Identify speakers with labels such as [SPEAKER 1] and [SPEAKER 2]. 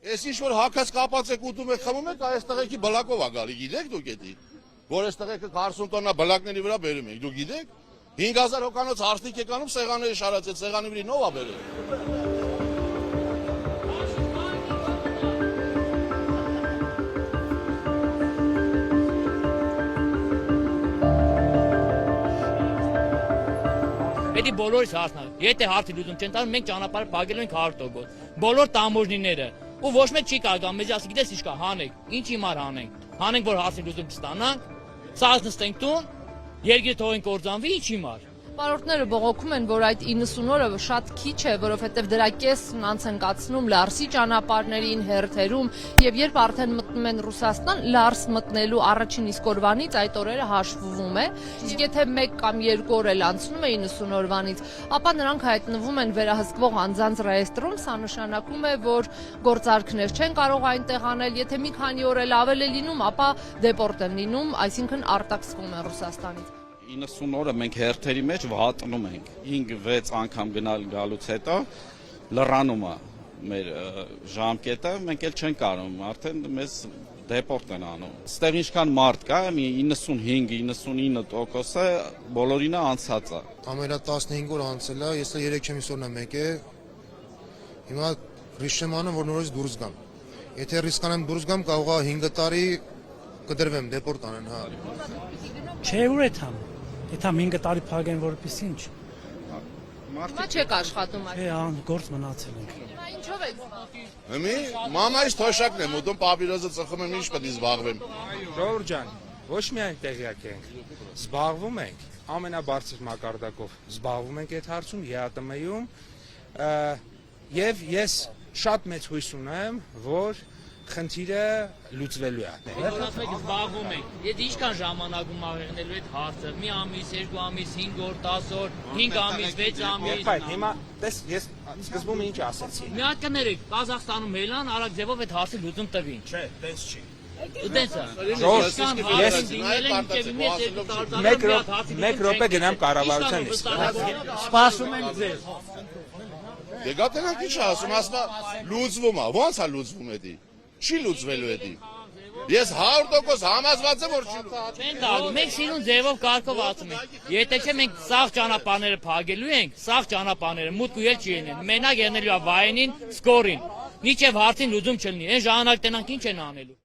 [SPEAKER 1] Ես ինչ որ հակած կապած եք ուտում եք խմում եք, այս տղեկի բլակով է գալի, գիտեք դուք էդի։ Որ այս տղեկը 40 տոննա բլակների վրա բերում ենք, դուք գիտեք։ 5000 հոկանոց հարսնիկ եք անում, սեղանները շարացած, սեղանի վրա նով է բերել։
[SPEAKER 2] Պետք է բոլորիս հարցնալ։ Եթե հարցի լուծում չեն տալու, մենք ճանապարհը փակելու ենք 100%։ Բոլոր տամոժնիները ու ոչ մեկ չի կարող մեզ ասի, գիտես ինչ կա, հանենք, ինչ հիմար հանենք։ Հանենք, որ հարցի լուծում չստանանք, սաղ նստենք տուն, երկիրը թողենք կործանվի, ինչ հիմար։
[SPEAKER 3] Պարորդները բողոքում են, որ այդ 90 օրը շատ քիչ է, որովհետև դրա կեսն անց են կացնում Լարսի ճանապարհներին, հերթերում, եւ երբ արդեն մտնում են Ռուսաստան, Լարս մտնելու առաջին իսկ օրվանից այդ օրերը հաշվվում է, իսկ եթե 1 կամ 2 օր էլ անցնում է 90 օրվանից, ապա նրանք հայտնվում են վերահսկվող անձանց ռեեստրում, սա նշանակում է, որ գործարքներ չեն կարող այնտեղ անել, եթե մի քանի օր էլ ավել է լինում, ապա դեպորտ են լինում, այսինքն արտաքսվում են Ռուսաստանից։
[SPEAKER 4] 90 օրը մենք հերթերի մեջ վատնում ենք, 5-6 անգամ գալուց հետո լռանում է մեր ժամկետը, մենք էլ չենք կարող, արդեն մեզ դեպորտ են անում։ Ստեղ ինչքան մարդ կա, 95-99%-ը բոլորին է անցած է։
[SPEAKER 5] Ամենա 15 օր անցել է, ես 3 ամիսորն եմ եկել, հիմա ռիսկ չեմ անում, որ նորից դուրս գամ։ Եթե ռիսկ անեմ դուրս գամ, կարող է 5 տարի կդրվեմ, դեպորտ անեն, հա։
[SPEAKER 6] Չէ, ուր է թամ։ Եթե 5 տարի փակեն որպես ինչ։
[SPEAKER 3] Հիմա չեք աշխատում այլ։
[SPEAKER 6] Չէ, գործ մնացել ենք։
[SPEAKER 3] Հիմա ինչով եք զբաղվում։
[SPEAKER 1] Հիմի մամայից թոշակն եմ ուտում, պապիրոզը ծխում եմ, ինչ պետք է զբաղվեմ։
[SPEAKER 7] Ժողովուրդ ջան, ոչ միայն տեղյակ ենք, զբաղվում ենք ամենաբարձր մակարդակով, զբաղվում ենք այդ հարցում ԵԱՏՄ-ում, եւ ես շատ մեծ հույս ունեմ, որ խնդիրը լուծվելու է։
[SPEAKER 2] Ասում եք զբաղվում ենք։ Եթե ինչքան ժամանակում աղեղնելու այդ հարցը, մի ամիս, 2 ամիս, 5 օր, 10 օր, 5 ամիս, 6 ամիս։
[SPEAKER 7] Բայց հիմա տես ես սկզբում ինչ ասեցի։
[SPEAKER 2] Մի հատ կներեք, Ղազախստանում Հելան արագ ձևով այդ հարցը լուծում տվին։
[SPEAKER 7] Չէ, տես չի։ Մեկ րոպե գնամ կառավարության նիստ։
[SPEAKER 6] Սպասում ենք ձեզ։
[SPEAKER 1] Դե գտենանք ինչ ասում, ասում է լուծվում է, ո՞նց է լուծվում էդի։ Չի լուծվելու էդի։ Ես 100% համոզված եմ, որ չի լուծվում։
[SPEAKER 2] Չեն տալու, մենք սիրուն ձևով կարգով ասում ենք։ Եթե չէ մենք սաղ ճանապարհները փակելու ենք, սաղ ճանապարհները մուտք ու ելք չի լինեն։ Մենակ եղնելու է վայենին, սկորին։ Մինչև հարցին լուծում չլինի, այն ժամանակ տենանք ինչ են անելու։